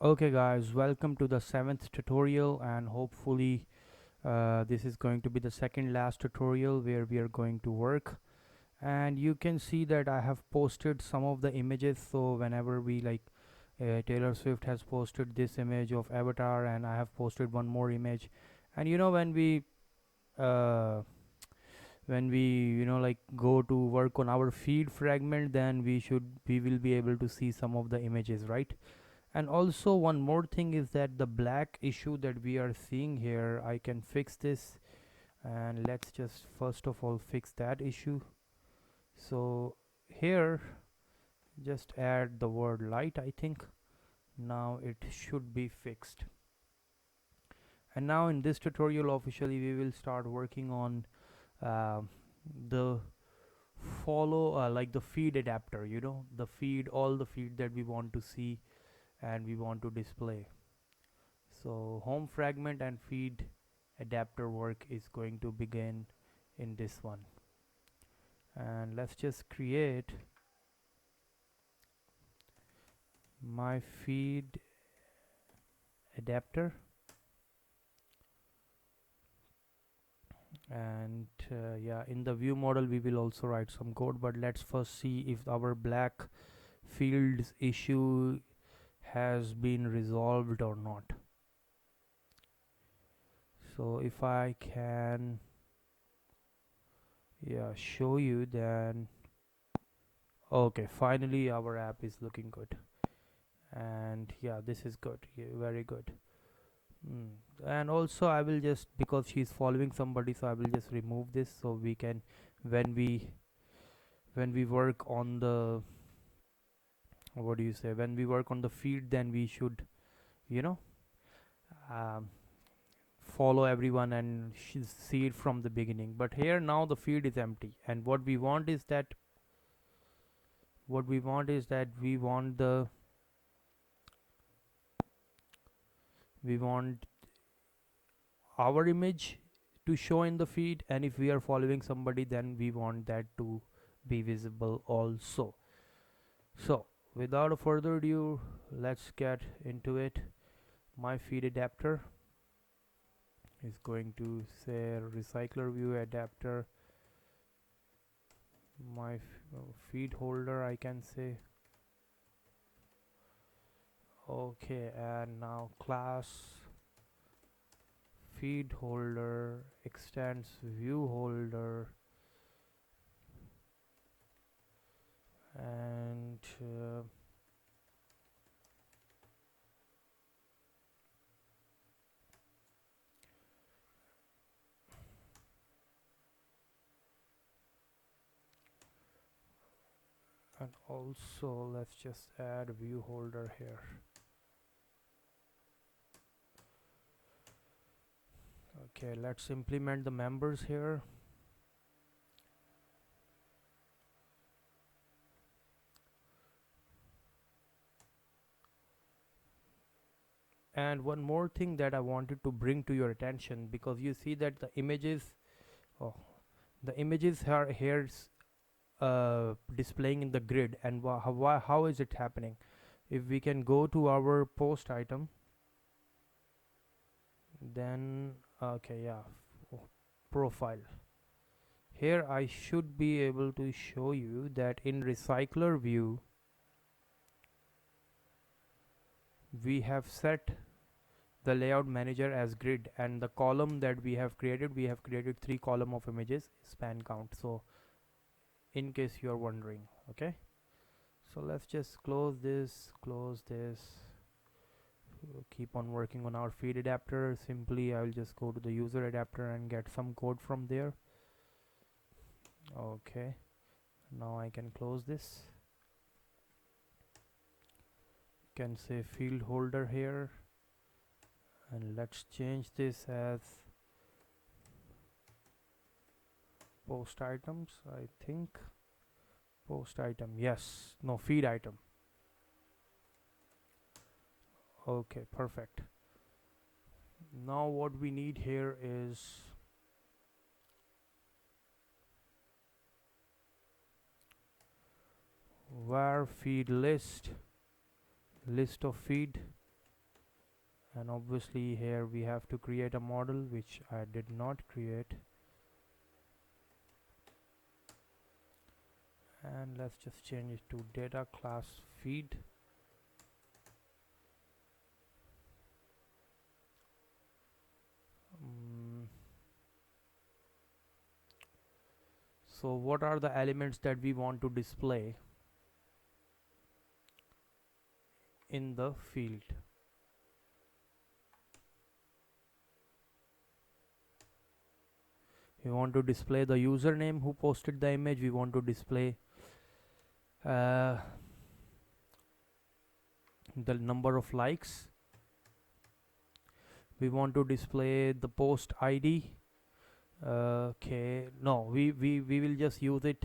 Okay guys, welcome to the 7th tutorial, and hopefully this is going to be the second last tutorial where we are going to work. And you can see that I have posted some of the images, so whenever we Taylor Swift has posted this image of Avatar, and I have posted one more image. And uh, when we go to work on our feed fragment, then we will be able to see some of the images, right? And also one more thing is that the black issue that we are seeing here, I can fix this. And let's just first of all fix that issue. So here, just add the word light, I think. Now it should be fixed. And now in this tutorial officially we will start working on uh, the follow like the feed adapter, the feed, all the feed that we want to see and we want to display. So home fragment and feed adapter work is going to begin in this one. And let's just create my feed adapter. And yeah, in the view model we will also write some code, but let's first see if our black fields issue has been resolved or not. So if I can show you, then okay, finally our app is looking good. And yeah, this is good, very good. And also I will just, because she's following somebody, so I will just remove this, so we can, when we work on the, what do you say, when we work on the feed, then we should you know um, follow everyone and see it from the beginning. But here now the feed is empty, and what we want is that we want our image to show in the feed, and if we are following somebody, then we want that to be visible also. So without a further ado, let's get into it. My feed adapter is going to say recycler view adapter. My feed holder, I can say. Okay, and now class feed holder extends view holder. And also let's just add view holder here. Okay, let's implement the members here. And one more thing that I wanted to bring to your attention, because you see that the images, oh, the images are here displaying in the grid. And how is it happening? If we can go to our post item, then okay, yeah, profile. Here I should be able to show you that in recycler view we have set the layout manager as grid, and the column that we have created 3 column of images span count. So in case you are wondering, okay, so let's just close this, keep on working on our feed adapter. Simply I will just go to the user adapter and get some code from there. Okay, now I can close this. Can say field holder here, and let's change this as post items, I think. Post item, yes, no, feed item. Okay, perfect. Now what we need here is var feed list of feed. And obviously here we have to create a model, which I did not create. And let's just change it to data class feed. So what are the elements that we want to display in the field? We want to display the username who posted the image. We want to display the number of likes. We want to display the post ID. Okay, no, we will just use it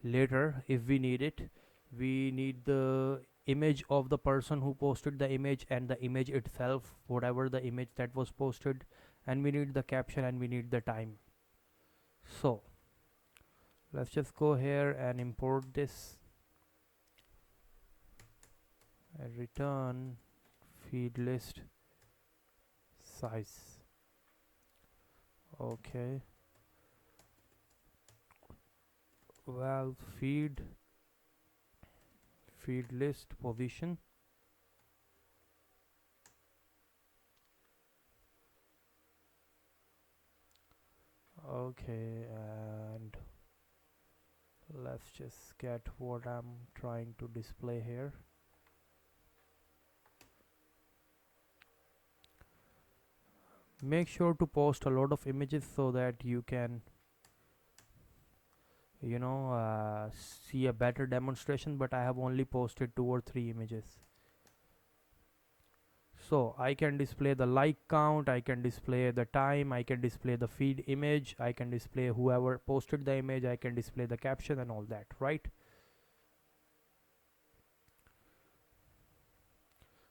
later if we need it. We need the image of the person who posted the image and the image itself, whatever the image that was posted, and we need the caption and we need the time. So let's just go here and import this and return feed list size. Okay, well, feed list position. Okay, and let's just get what I'm trying to display here. Make sure to post a lot of images so that you can see a better demonstration, but I have only posted 2 or 3 images. So I can display the like count, I can display the time, I can display the feed image, I can display whoever posted the image, I can display the caption and all that, right?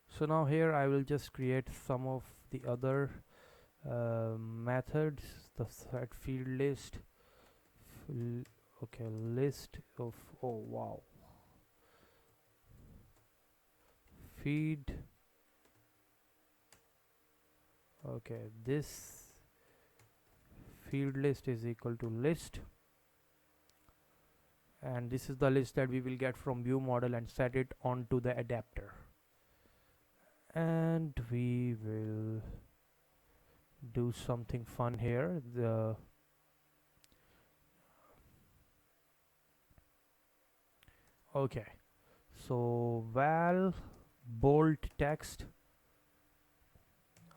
So now here I will just create some of the other methods. The set field list, okay, list of, oh wow, feed. Okay, this field list is equal to list, and this is the list that we will get from view model and set it onto the adapter, and we will do something fun here. Okay, so val bold text,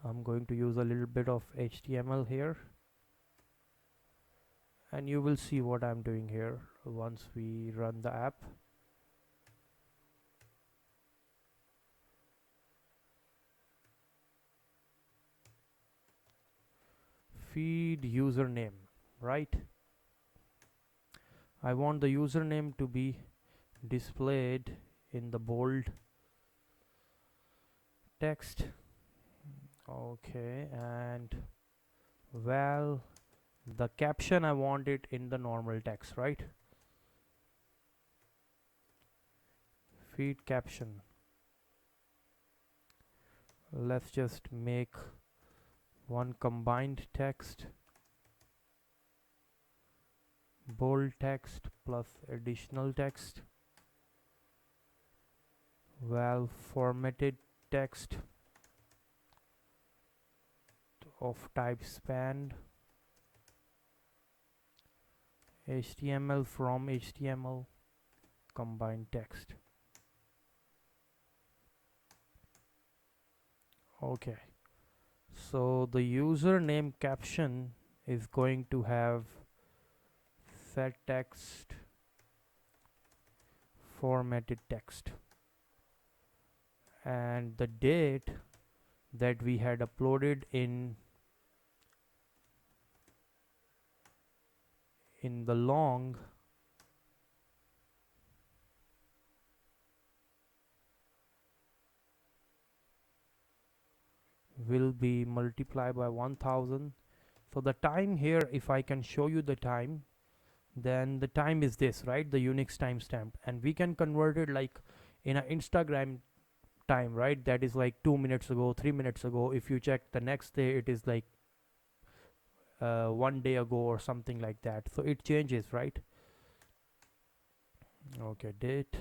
I'm going to use a little bit of HTML here, and you will see what I'm doing here once we run the app. Feed username, right? I want the username to be displayed in the bold text. Okay, and well, the caption I want it in the normal text, right? Feed caption. Let's just make one combined text, bold text plus additional text, well, formatted text of type span, HTML from HTML, combined text. Okay, so the username caption is going to have set text, formatted text, and the date that we had uploaded in the long will be multiplied by 1000. So the time here, if I can show you the time, then the time is this, right? The Unix timestamp, and we can convert it like in an Instagram time, right? That is like 2 minutes ago, 3 minutes ago. If you check the next day, it is like 1 day ago or something like that. So it changes, right? Okay, date.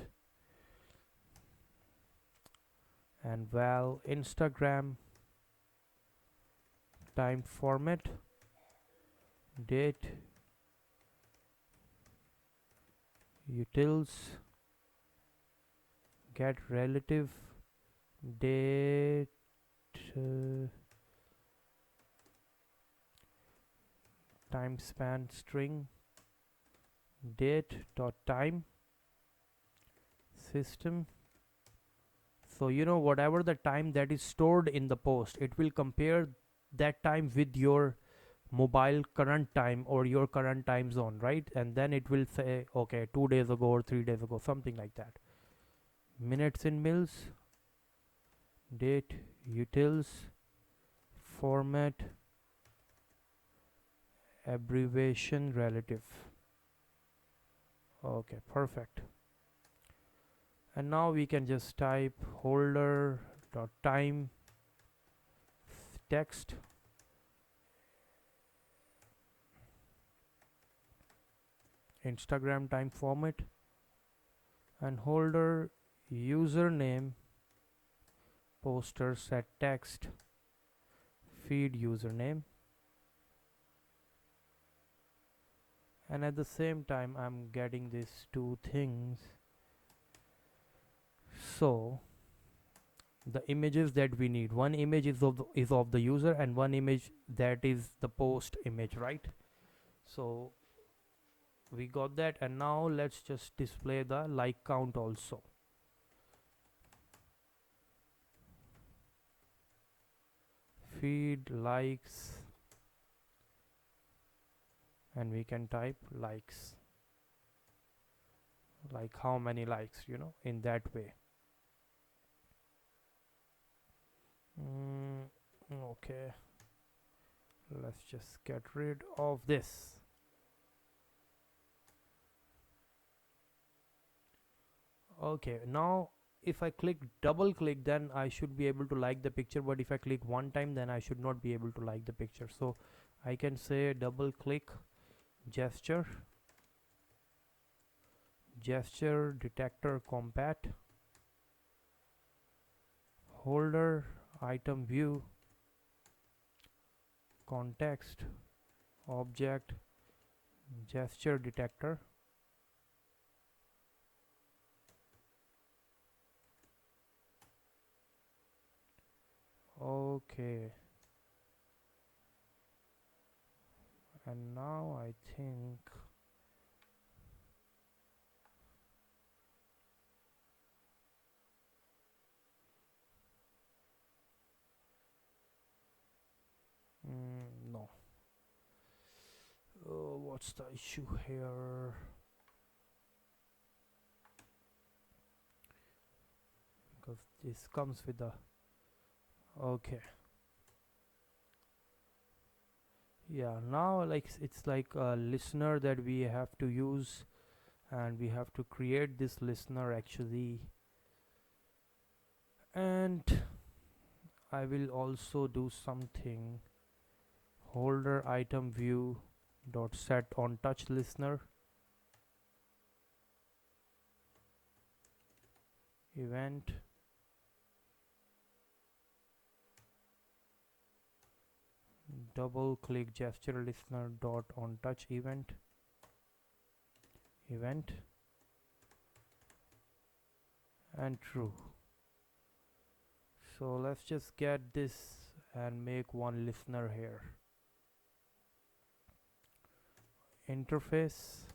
And val Instagram time format, date, utils, get relative, date, time span string, date dot time, system. So whatever the time that is stored in the post, it will compare that time with your mobile current time or your current time zone, right? And then it will say, okay, 2 days ago or 3 days ago, something like that. Minutes in mils, date, utils, format, abbreviation, relative. Okay, perfect. And now we can just type holder dot time text, Instagram time format, and holder username poster set text feed username. And at the same time I'm getting these two things. So the images that we need, one image is of the user and one image that is the post image, right? So we got that, and now let's just display the like count also. Feed likes, and we can type likes, like how many likes, in that way. Okay, let's just get rid of this. Okay, now if I double click, then I should be able to like the picture, but if I click one time, then I should not be able to like the picture. So I can say double click gesture detector compat, holder item view context object gesture detector. Okay, and now I think no. What's the issue here? Because this comes with the okay. Yeah, now like it's like a listener that we have to use, and we have to create this listener actually. And I will also do something. Holder item view dot set on touch listener event double click gesture listener dot on touch event and true. So let's just get this and make one listener here. Interface,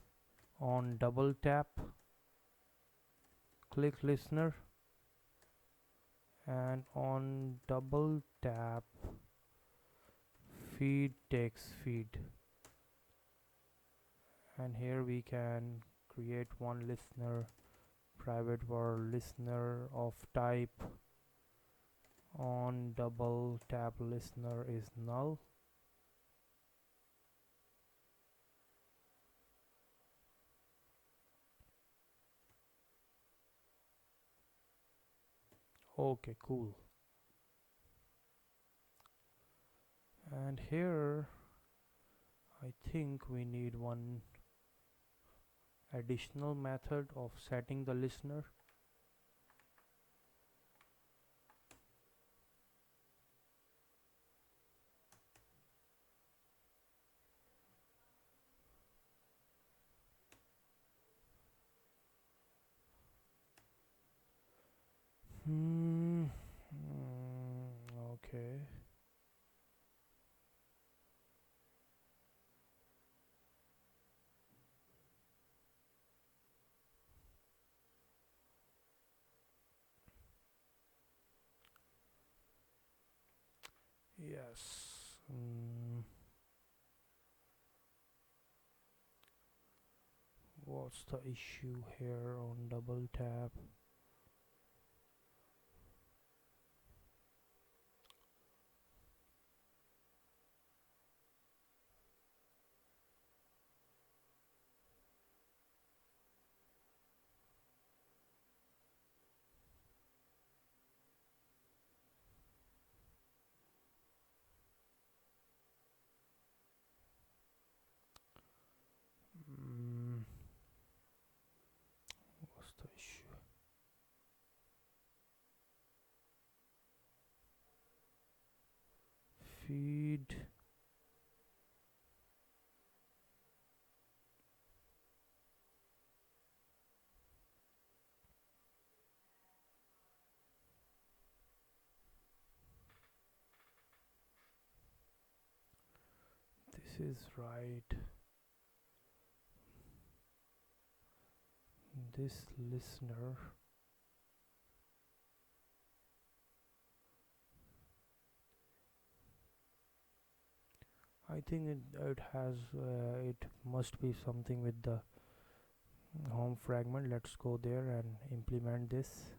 on double tap click listener, and on double tap feed takes feed, and here we can create one listener, private world listener of type on double tap listener is null. Okay, cool. And here I think we need one additional method of setting the listener. Hmm. Okay. Yes. What's the issue here on double tap? Mm, what's the issue? Feed. This is right. This listener. I think it has it must be something with the home fragment. Let's go there and implement this.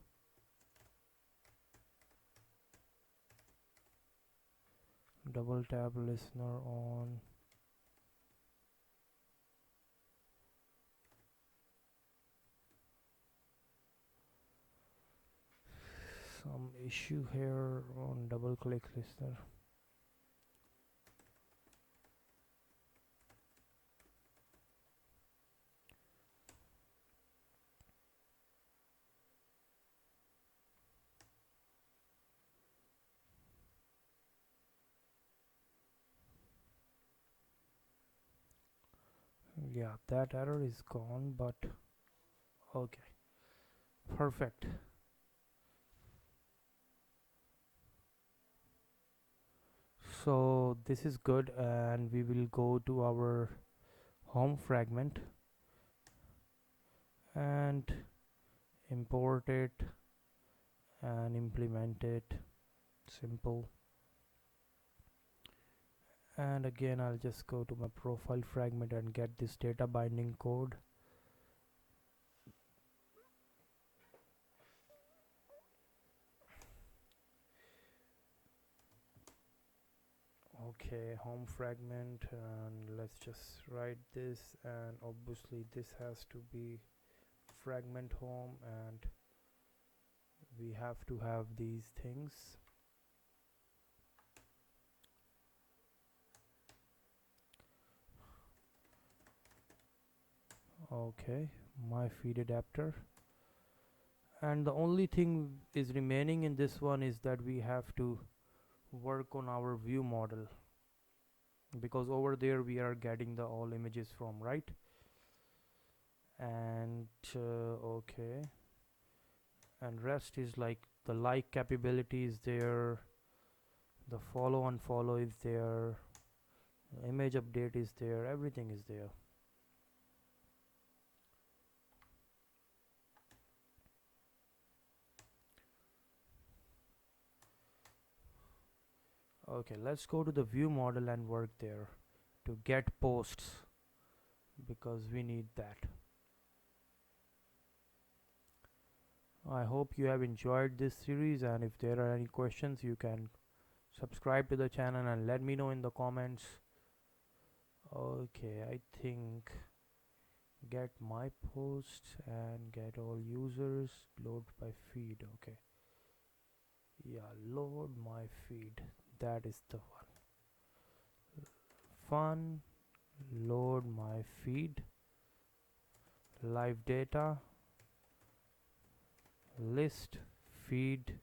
Double tap listener on. Some issue here on double click listener. Yeah, that error is gone, but okay, perfect. So this is good, and we will go to our home fragment and import it and implement it. Simple. And again, I'll just go to my profile fragment and get this data binding code. Okay, home fragment, and let's just write this, and obviously this has to be fragment home, and we have to have these things. Okay, my feed adapter, and the only thing is remaining in this one is that we have to work on our view model, because over there we are getting the all images from, right? And okay, and rest is like the like capability is there, the follow unfollow is there, image update is there, everything is there. Okay, let's go to the view model and work there to get posts, because we need that. I hope you have enjoyed this series, and if there are any questions you can subscribe to the channel and let me know in the comments. Okay, I think get my posts and get all users, load by feed. Okay, Yeah, load my feed. That is the one. Fun. Load my feed. Live data. List. Feed.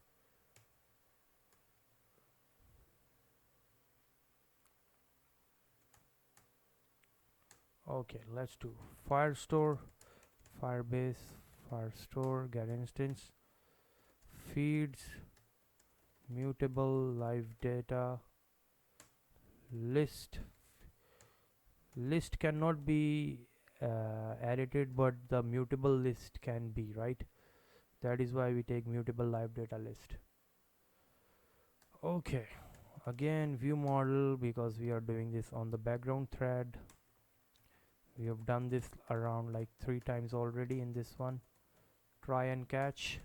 Okay, let's do Firestore, Firebase, Firestore, get instance, feeds, mutable, live data, list. List cannot be edited, but the mutable list can be, right? That is why we take mutable live data list. Okay, again view model, because we are doing this on the background thread. We have done this around like 3 times already in this one. Try and catch.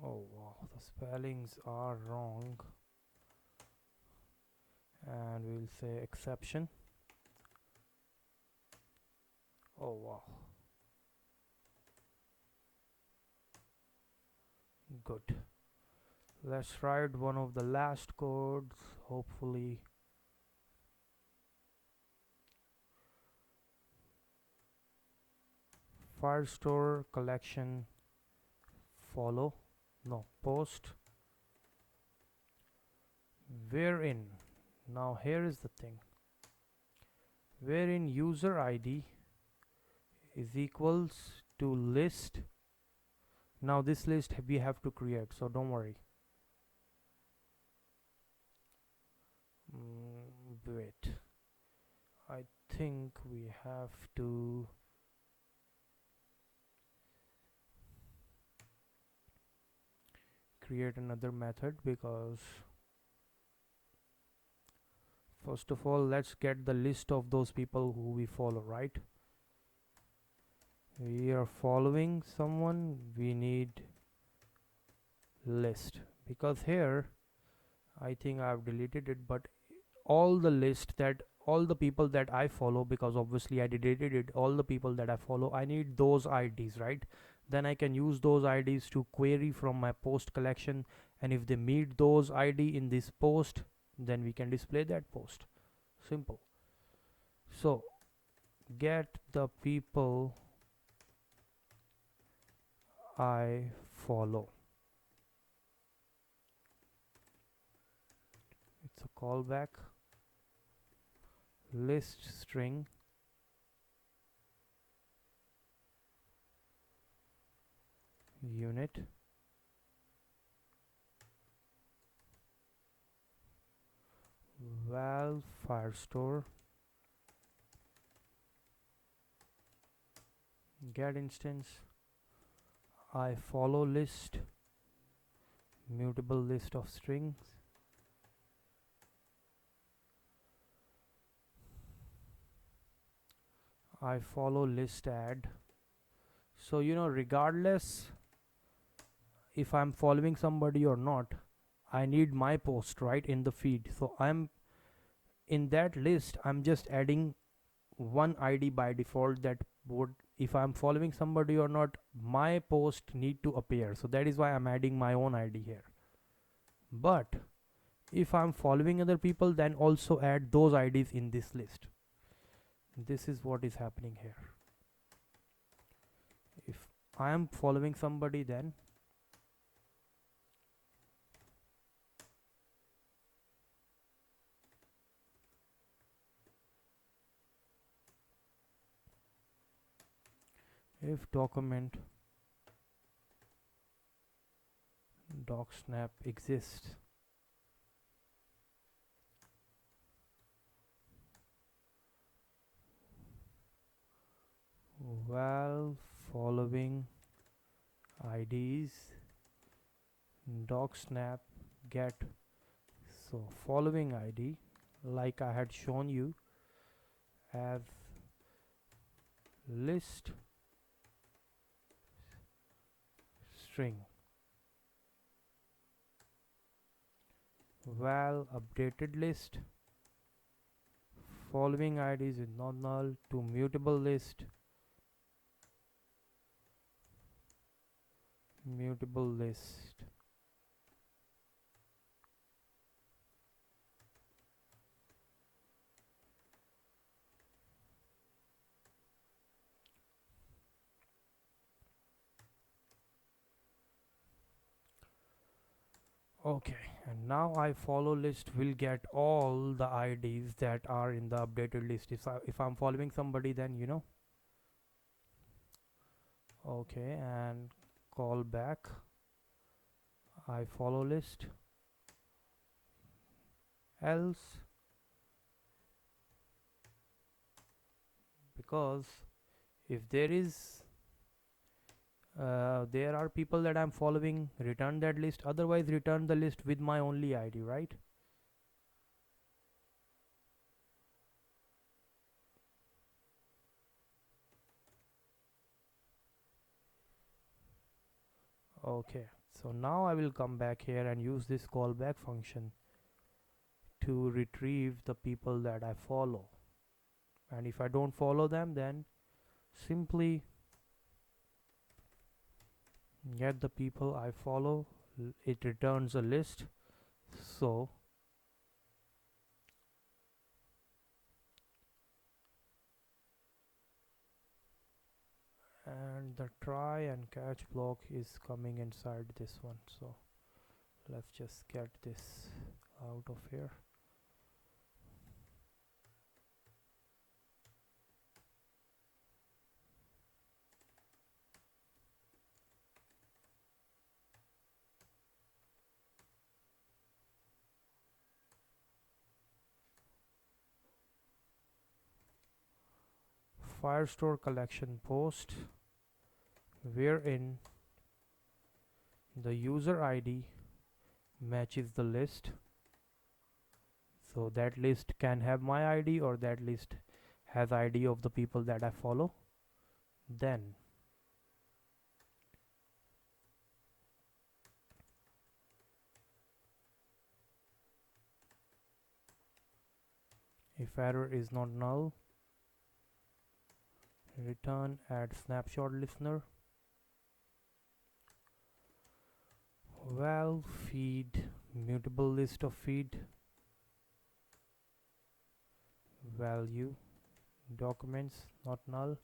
Oh wow, the spellings are wrong. And we'll say exception. Oh wow, good. Let's write one of the last codes, hopefully. Firestore collection follow, no, post, wherein, now here is the thing, wherein user ID is equals to list. Now this list we have to create, so don't worry. Wait, I think we have to create another method, because first of all let's get the list of those people who we follow, right? We are following someone, we need list, because here I think I've deleted it, but all the list that all the people that I follow, because obviously I deleted it, all the people that I follow, I need those IDs, right? Then I can use those IDs to query from my post collection, and if they meet those ID in this post, then we can display that post. Simple. So get the people I follow. It's a callback. List string unit val firestore get instance I follow list mutable list of strings I follow list add. So regardless if I'm following somebody or not, I need my post right in the feed. So I'm in that list, I'm just adding one ID by default that would, if I'm following somebody or not, my post need to appear. So that is why I'm adding my own ID here. But if I'm following other people, then also add those IDs in this list. This is what is happening here. If I am following somebody, then if document docsnap exists, while following IDs docsnap get, so following ID like I had shown you as list string. val updated list, following IDs is not null, to mutable list, mutable list. Okay, and now I follow list will get all the IDs that are in the updated list. If I'm following somebody, then Okay, and call back I follow list, else, because if there are people that I'm following, return that list, otherwise return the list with my only ID, right? Okay, so now I will come back here and use this callback function to retrieve the people that I follow. And if I don't follow them, then simply get the people I follow. It returns a list. So and the try and catch block is coming inside this one, so let's just get this out of here. Firestore collection post wherein the user ID matches the list, so that list can have my ID or that list has ID of the people that I follow. Then if error is not null, return add snapshot listener, val feed mutable list of feed, value documents not null,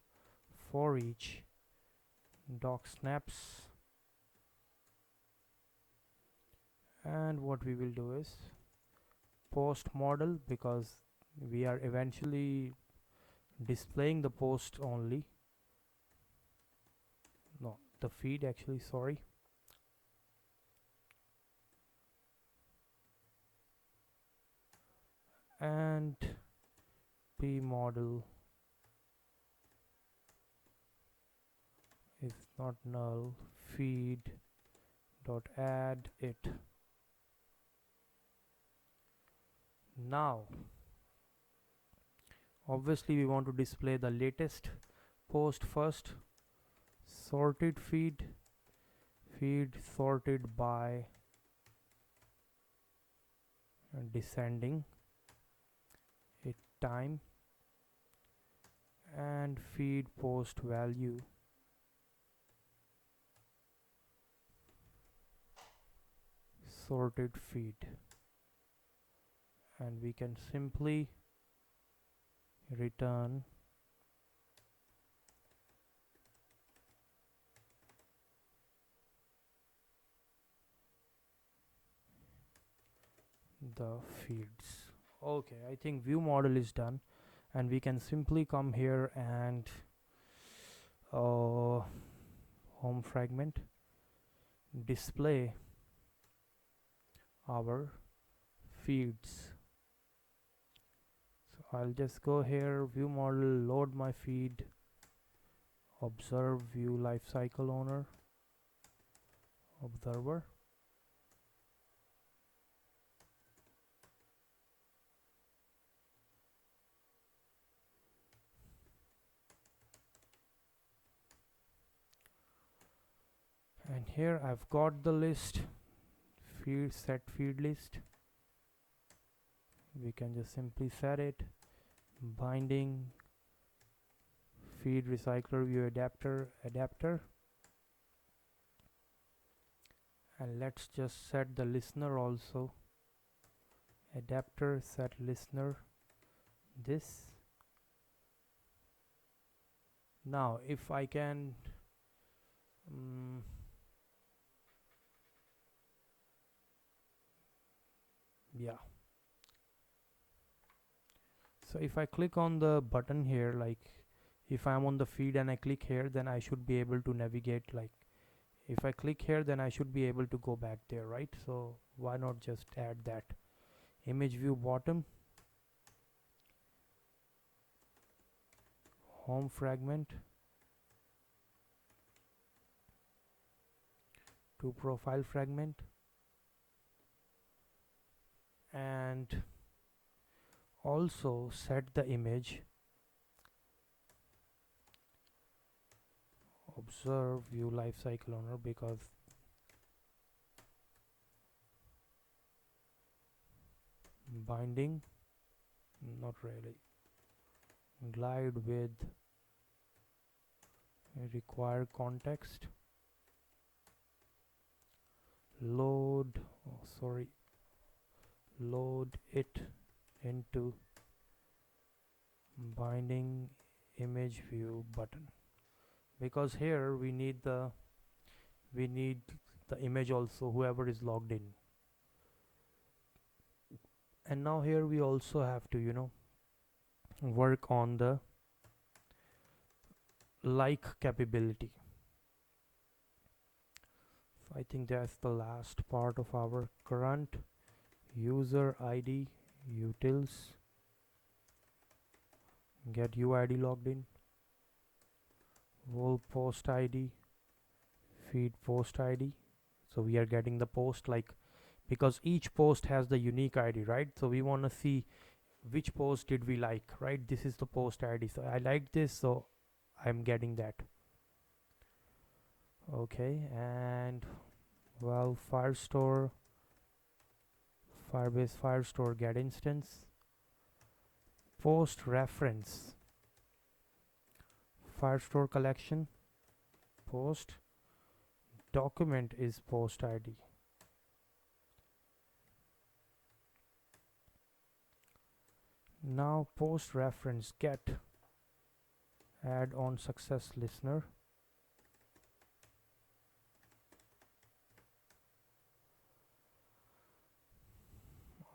for each doc snaps. And what we will do is post model, because we are eventually displaying the post only, no, the feed actually, sorry. And p model is not null, feed dot add it. Now obviously we want to display the latest post first. Sorted feed sorted by descending it time, and feed post value sorted feed, and we can simply return the feeds. Okay, I think view model is done, and we can simply come here and home fragment display our feeds. So I'll just go here, view model, load my feed, observe view lifecycle owner, observer, and here I've got the list, feed set feed list, we can just simply set it binding feed recycler view adapter, and let's just set the listener also. Adapter set listener this. Now if I can yeah, so if I click on the button here, like if I'm on the feed and I click here, then I should be able to navigate. Like if I click here, then I should be able to go back there, right? So why not just add that image view bottom, home fragment to profile fragment, and also set the image observe view lifecycle owner, because binding, not really, glide with require context, load load it into binding image view button, because here we need the image also, whoever is logged in. And now here we also have to work on the like capability. So I think that's the last part of our current user ID utils get UID logged in, whole post ID, feed post ID. So we are getting the post, like, because each post has the unique ID, right? So we want to see which post did we like, right? This is the post ID, so I like this, so I'm getting that. Okay, and well, Firebase Firestore get instance, post reference, Firestore collection, post document is post ID. Now post reference get add on success listener.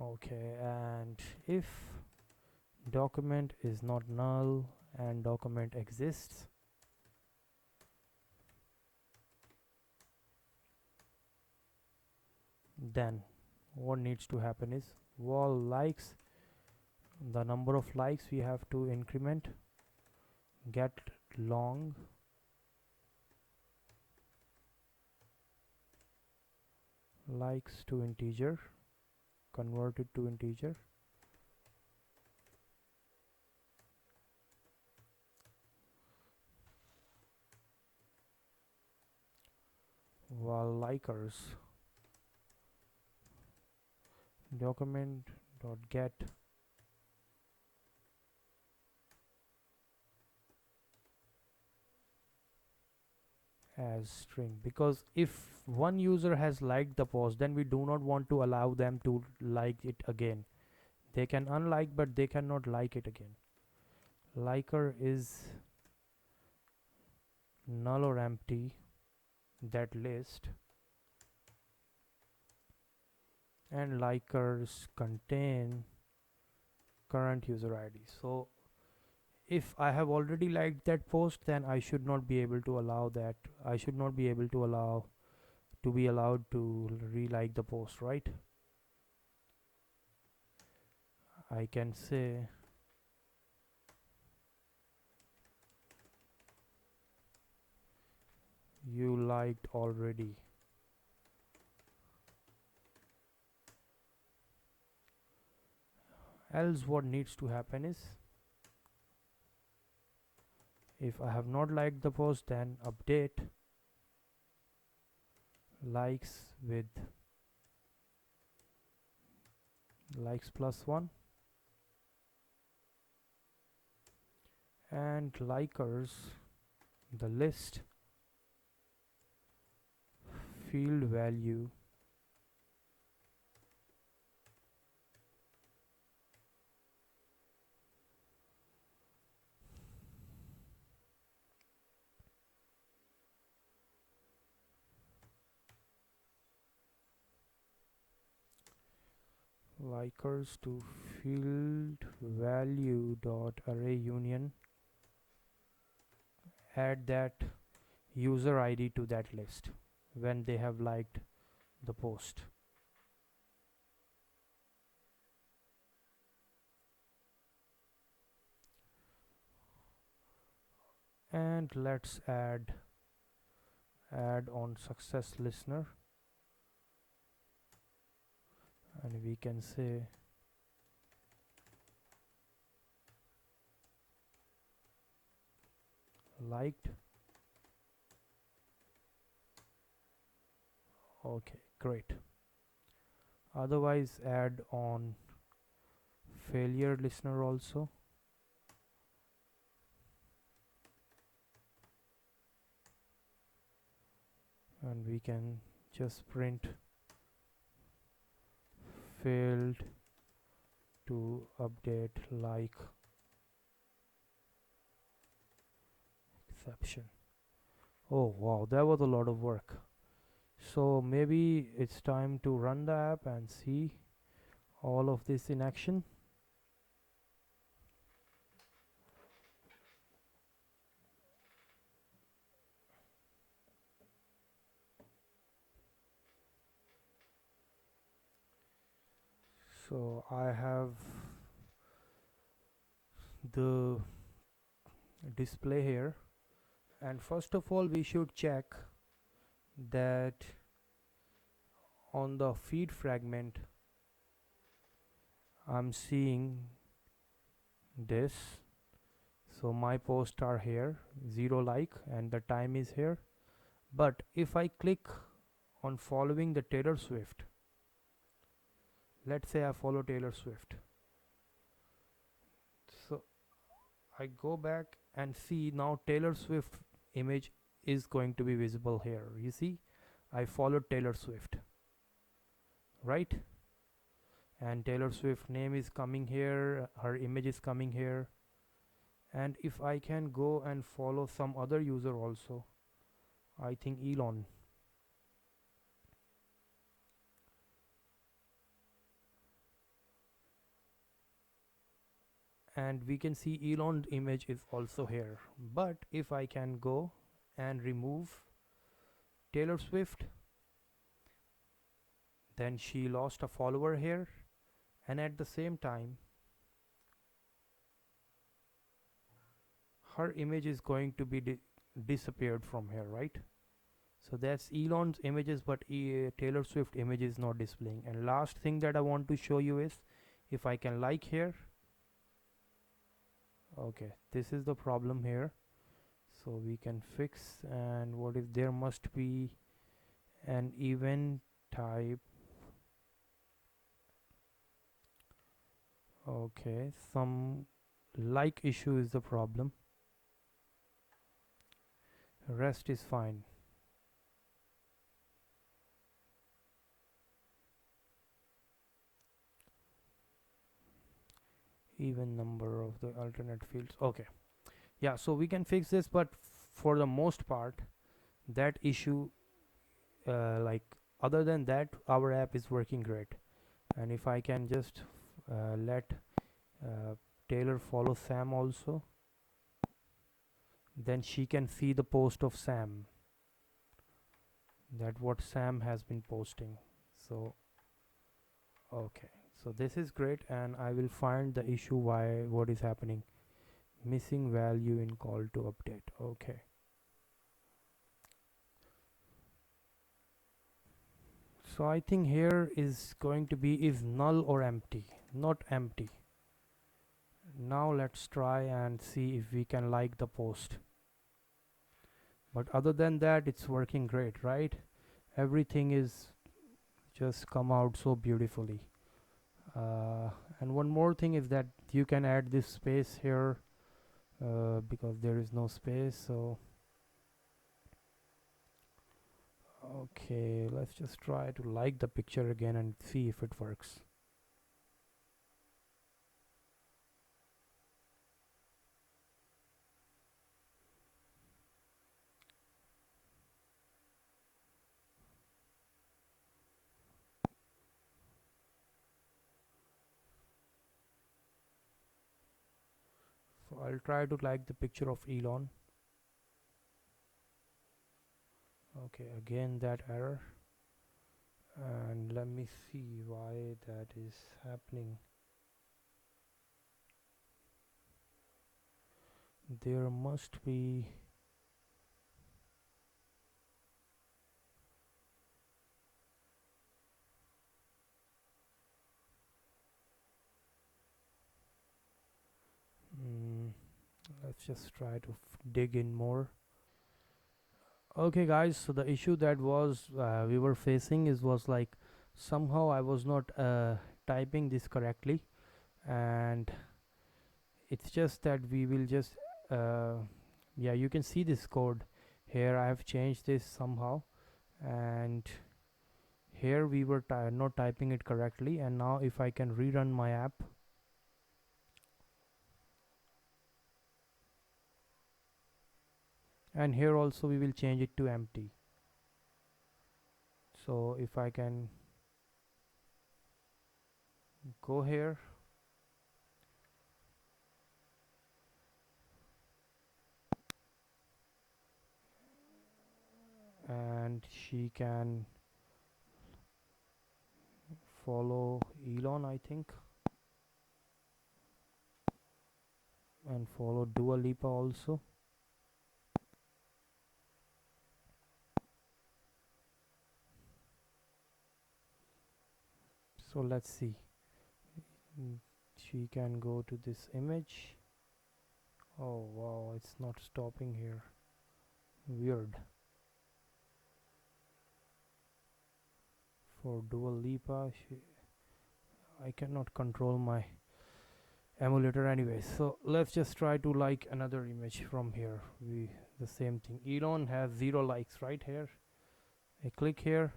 Okay, and if document is not null and document exists, then what needs to happen is wall likes, the number of likes we have to increment, get long likes to integer, convert it to integer, while likers document dot get as string, because if one user has liked the post, then we do not want to allow them to like it again. They can unlike, but they cannot like it again. Liker is null or empty that list, and likers contain current user ID. So if I have already liked that post, then I should not be able to allow that. I should not be able to allow to be allowed to re-like the post, right? I can say you liked already. Else what needs to happen is, if I have not liked the post, then update likes with likes plus 1, and likers, the list field value likers to field value dot array union, add that user ID to that list when they have liked the post. And let's add on success listener, and we can say liked. Okay, great. Otherwise add on failure listener also, and we can just print failed to update like exception. Oh wow, that was a lot of work. So maybe it's time to run the app and see all of this in action. So I have the display here, and first of all we should check that on the feed fragment I'm seeing this. So my posts are here, 0 like, and the time is here. But if I click on following the Taylor Swift, let's say I follow Taylor Swift, so I go back and see now Taylor Swift image is going to be visible here. You see, I followed Taylor Swift, right? And Taylor Swift name is coming here, her image is coming here. And if I can go and follow some other user also, I think Elon, and we can see Elon's image is also here. But if I can go and remove Taylor Swift, then she lost a follower here, and at the same time her image is going to be disappeared from here, right? So that's Elon's images, but Taylor Swift image is not displaying. And last thing that I want to show you is if I can like here. Okay, this is the problem here, so we can fix. And what if there must be an event type? Okay, some like issue is the problem, rest is fine. Even number of the alternate fields. Okay, yeah, so we can fix this, but for the most part that issue, like other than that our app is working great. And if I can just let Taylor follow Sam also, then she can see the post of Sam, that what Sam has been posting. So okay, so this is great, and I will find the issue why what is happening. Missing value in call to update. Okay, so I think here is going to be is null or empty, not empty. Now let's try and see if we can like the post. But other than that it's working great, right? Everything is just come out so beautifully. And one more thing is that you can add this space here because there is no space. So okay, let's just try to like the picture again and see if it works. So I'll try to like the picture of Elon. Okay, again that error, and let me see why that is happening. There must be mm, let's just try to dig in more. Okay guys, so the issue that was we were facing is was like somehow I was not typing this correctly, and it's just that we will just uh, yeah, you can see this code here. I have changed this somehow, and here we were not typing it correctly, and now if I can rerun my app, and here also we will change it to empty. So if I can go here, and she can follow Elon, I think, and follow Dua Lipa also. So let's see. She can go to this image. Oh wow, it's not stopping here. Weird. For Dua Lipa, I cannot control my emulator anyway. So let's just try to like another image from here. The same thing. Elon has 0 likes right here. I click here,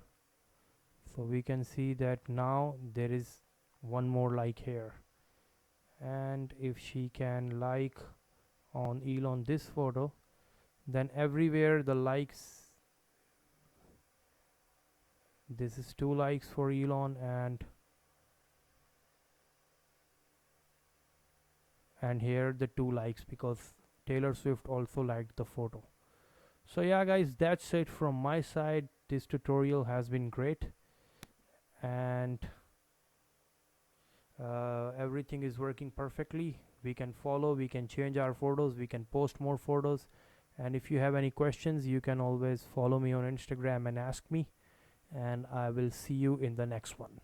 so we can see that now there is one more like here. And if she can like on Elon this photo, then everywhere the likes, this is 2 likes for Elon, and here the 2 likes because Taylor Swift also liked the photo. So yeah guys, that's it from my side. This tutorial has been great, and everything is working perfectly. We can follow, we can change our photos, we can post more photos, and if you have any questions, you can always follow me on Instagram and ask me, and I will see you in the next one.